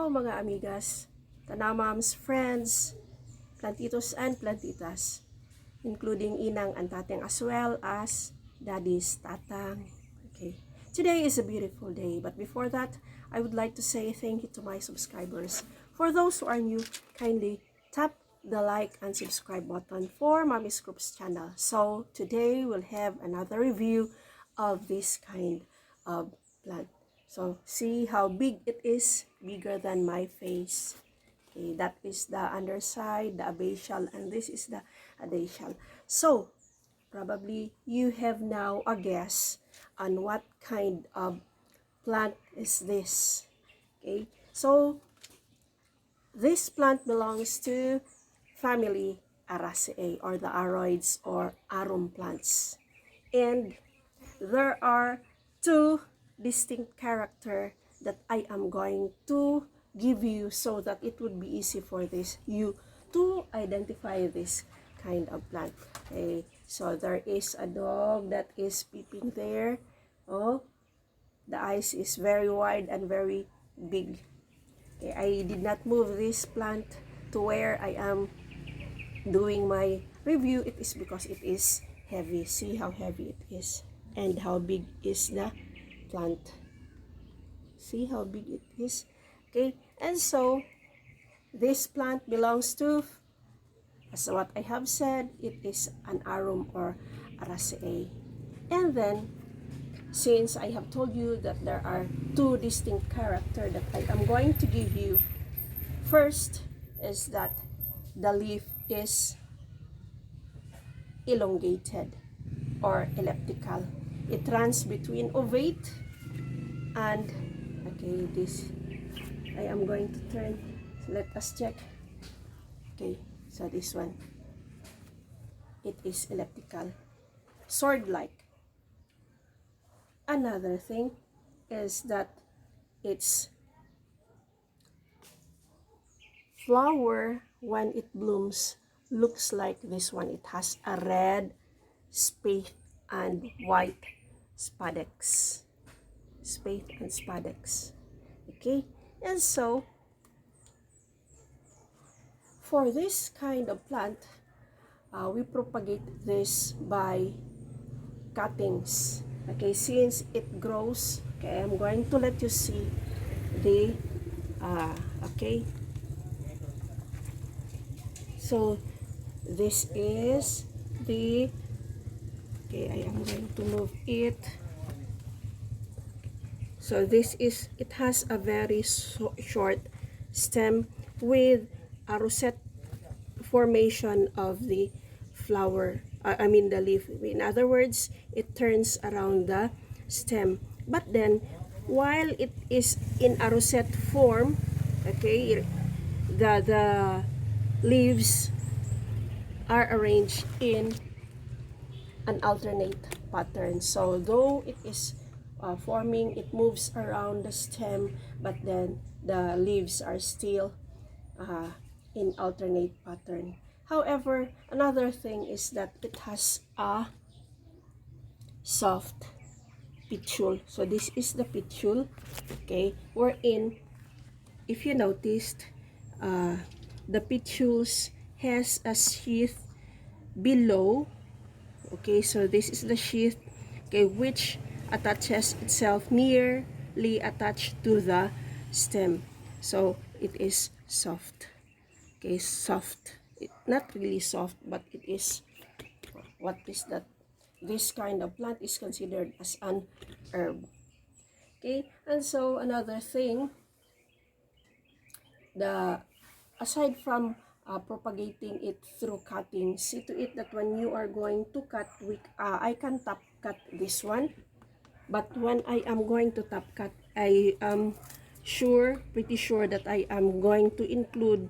Hello mga amigas, tanamams, friends, plantitos and plantitas, including inang and tateng as well as daddy's tatang. Okay, today is a beautiful day, but before that, I would like to say thank you to my subscribers. For those who are new, kindly tap the like and subscribe button for Mommy Scrups channel. So today we'll have another review of this kind of plant. So see how big it is, bigger than my face. Okay, that is the underside, the abacial, and this is the adacial. So probably you have now a guess on what kind of plant is this. Okay, so this plant belongs to family Araceae, or the aroids or arum plants. And there are two distinct characters that I am going to give you so that it would be easy for you to identify this kind of plant. Okay, so there is a dog that is peeping there. Oh, the eyes is very wide and very big. Okay, I did not move this plant to where I am doing my review. It is because it is heavy. See how heavy it is and how big is the plant. See how big it is. Okay, and so this plant belongs to, as what I have said, it is an arum or Araceae. And then since I have told you that there are two distinct characters that I am going to give you, first is that the leaf is elongated or elliptical. It runs between ovate and, okay, this I am going to turn. So let us check. Okay, so this one, it is elliptical, sword-like. Another thing is that its flower, when it blooms, looks like this one. It has a red spathe and white spadix. Spathe and spadix. Okay, and so for this kind of plant, we propagate this by cuttings. Okay, since it grows, okay, I'm going to let you see the okay, so this is the, okay, I am going to move it. So this is, it has a very short stem with a rosette formation of the flower, I mean the leaf. In other words, it turns around the stem. But then, while it is in a rosette form, okay, the leaves are arranged in an alternate pattern. So though it is forming, it moves around the stem, but then the leaves are still in alternate pattern. However, another thing is that it has a soft petiole. So this is the petiole, okay, wherein, if you noticed, the petioles has a sheath below. Okay, so this is the sheath, okay, which attaches itself nearly attached to the stem. So it is soft. Okay, soft. Not really soft, but it is, what is that? This kind of plant is considered as an herb. Okay, and so another thing, aside from propagating it through cutting, see to it that when you are going to cut, I can top cut this one, but when I am going to top cut, I am pretty sure that I am going to include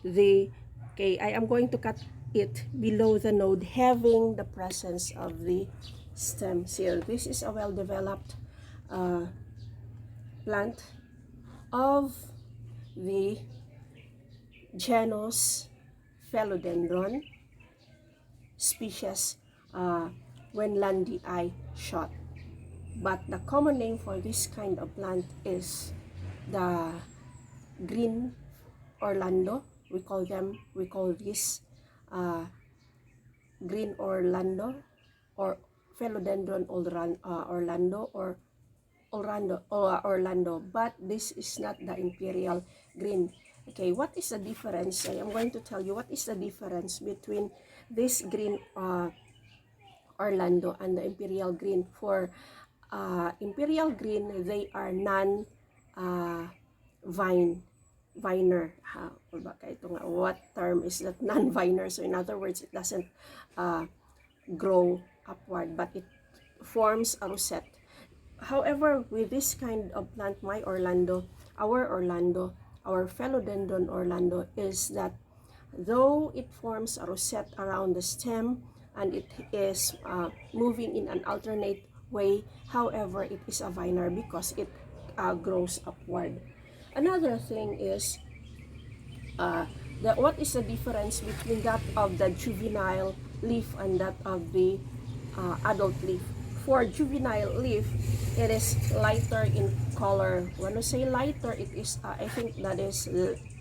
the, okay, I am going to cut it below the node, having the presence of the stem. So this is a well-developed plant of the genus Philodendron, species Wendlandii Schott. But the common name for this kind of plant is the green Orlando. We call this green Orlando, or Philodendron Orlando, or Orlando, but this is not the imperial green. Okay, what is the difference? I am going to tell you what is the difference between this green Orlando and the imperial green. For imperial green, they are non viner. What term is that? Non-viner. So in other words, it doesn't grow upward, but it forms a rosette. However, with this kind of plant, our Philodendron Orlando, is that though it forms a rosette around the stem and it is moving in an alternate way, however, it is a viner because it grows upward. Another thing is, what is the difference between that of the juvenile leaf and that of the adult leaf? For juvenile leaf, it is lighter in color. When we say lighter, it is I think that is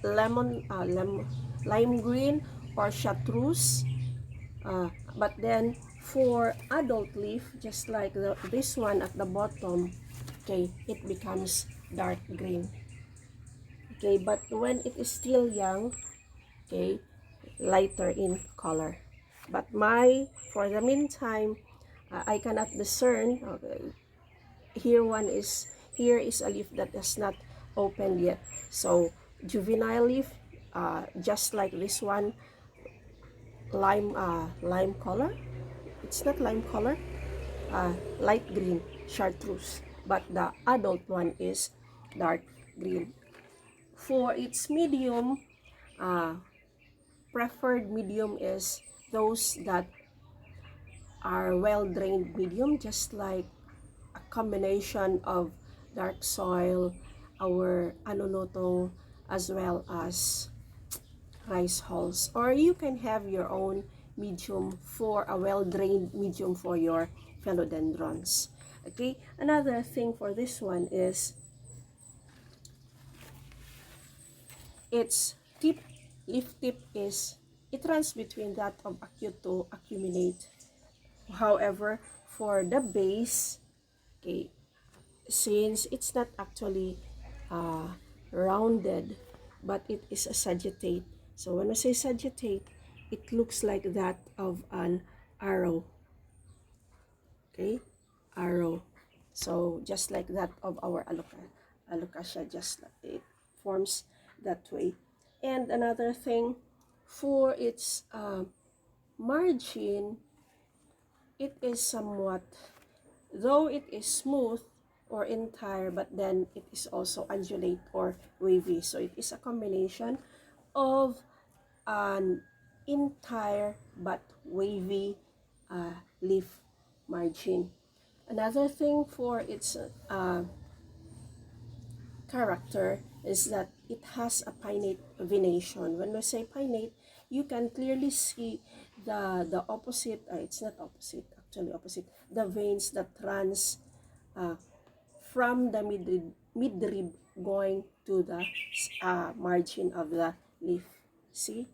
lime green or chartreuse. But then for adult leaf, just like this one at the bottom, okay, it becomes dark green. Okay, but when it is still young, okay, lighter in color. But for the meantime, I cannot discern. Okay, here is a leaf that is not opened yet. So juvenile leaf, just like this one, lime color. It's not lime color, light green, chartreuse. But the adult one is dark green. For its medium, preferred medium is those that are well drained medium, just like a combination of dark soil, our anonotong, as well as rice hulls. Or you can have your own medium, for a well drained medium for your philodendrons. Okay, another thing for this one is its leaf tip it runs between that of acute to acuminate. However, for the base, okay, since it's not actually rounded, but it is a sagittate. So when I say sagittate, it looks like that of an arrow. Okay, arrow. So just like that of our alocasia, just like it forms that way. And another thing, for its margin, it is somewhat, though it is smooth or entire, but then it is also undulate or wavy. So it is a combination of an entire but wavy leaf margin. Another thing for its character is that it has a pinnate venation. When we say pinnate, you can clearly see the opposite, it's not opposite, actually opposite, the veins that runs from the midrib going to the margin of the leaf. See?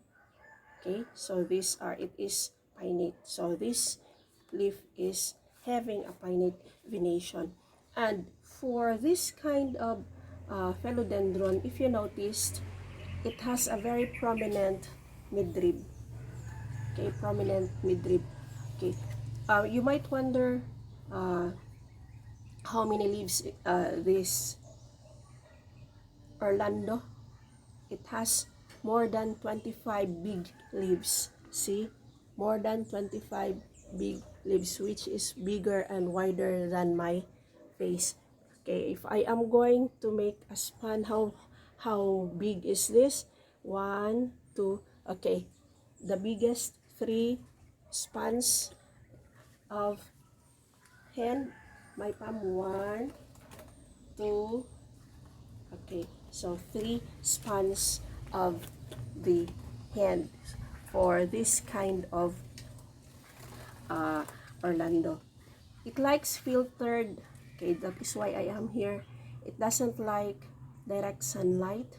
Okay, so it is pinnate. So this leaf is having a pinnate venation. And for this kind of philodendron, if you noticed, it has a very prominent midrib. Okay, prominent midrib. Okay, you might wonder how many leaves this Orlando. It has more than 25 big leaves. See, more than 25 big leaves, which is bigger and wider than my face. Okay, if I am going to make a span, how big is this? 1, 2, okay, the biggest 3 spans of hand, my palm, 1, 2, okay, so 3 spans of the hand for this kind of Orlando. It likes filtered, okay, that is why I am here. It doesn't like direct sunlight.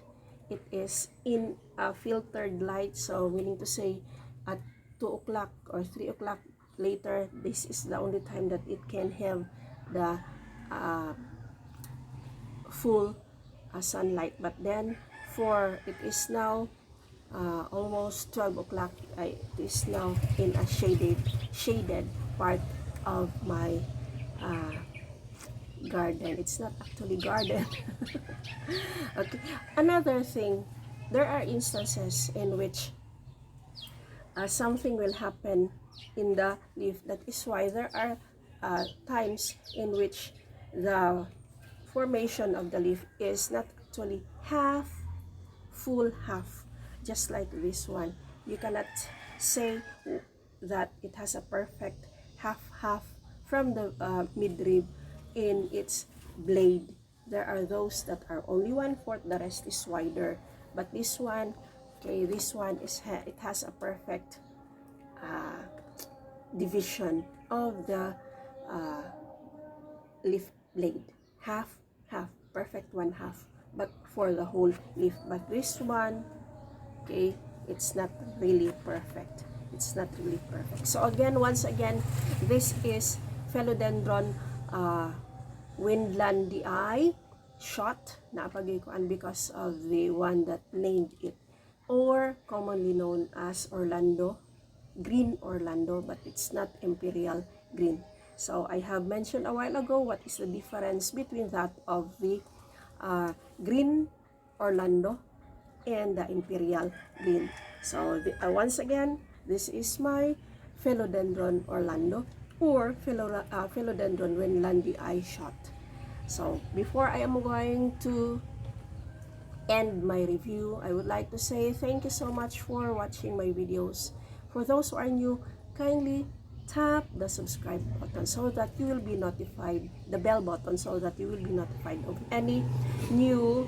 it is in a filtered light, so meaning to say at 2 o'clock or 3 o'clock later, this is the only time that it can have the full sunlight. But then for it is now almost 12 o'clock, it is now in a shaded part of my garden. It's not actually garden. Okay, another thing, there are instances in which something will happen in the leaf. That is why there are times in which the formation of the leaf is not actually half full, half, just like this one. You cannot say that it has a perfect half from the midrib in its blade. There are those that are only 1/4, the rest is wider. But this one, okay, this one is it has a perfect division of the leaf blade, half, perfect 1/2, but for the whole leaf. But this one, okay, it's not really perfect. It's not really perfect. So again, once again, this is Philodendron Wendlandii Schott, napagikuan because of the one that named it, or commonly known as Orlando, green Orlando, but it's not imperial green. So I have mentioned a while ago what is the difference between that of the green Orlando and the imperial green. So once again, this is my Philodendron Orlando, or Philodendron Wendlandii Schott. So before I am going to end my review, I would like to say thank you so much for watching my videos. For those who are new, kindly tap the subscribe button so that you will be notified, the bell button, so that you will be notified of any new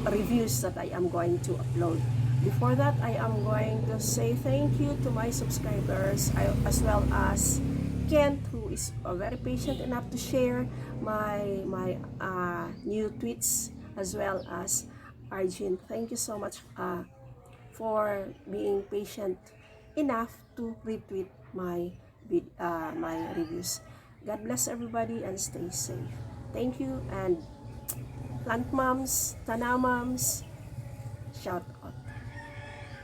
reviews that I am going to upload. Before that, I am going to say thank you to my subscribers, as well as Kent, who is very patient enough to share my new tweets, as well as Arjun. Thank you so much for being patient enough to retweet my reviews. God bless everybody and stay safe. Thank you, and plant moms, tanaw moms, shout out.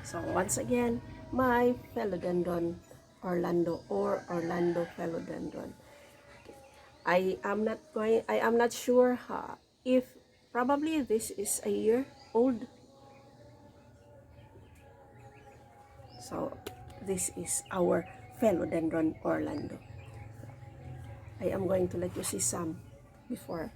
So once again, my Philodendron Orlando, or Orlando Philodendron. I am not sure if probably this is a year old. So this is our Philodendron Orlando. I am going to let you see some before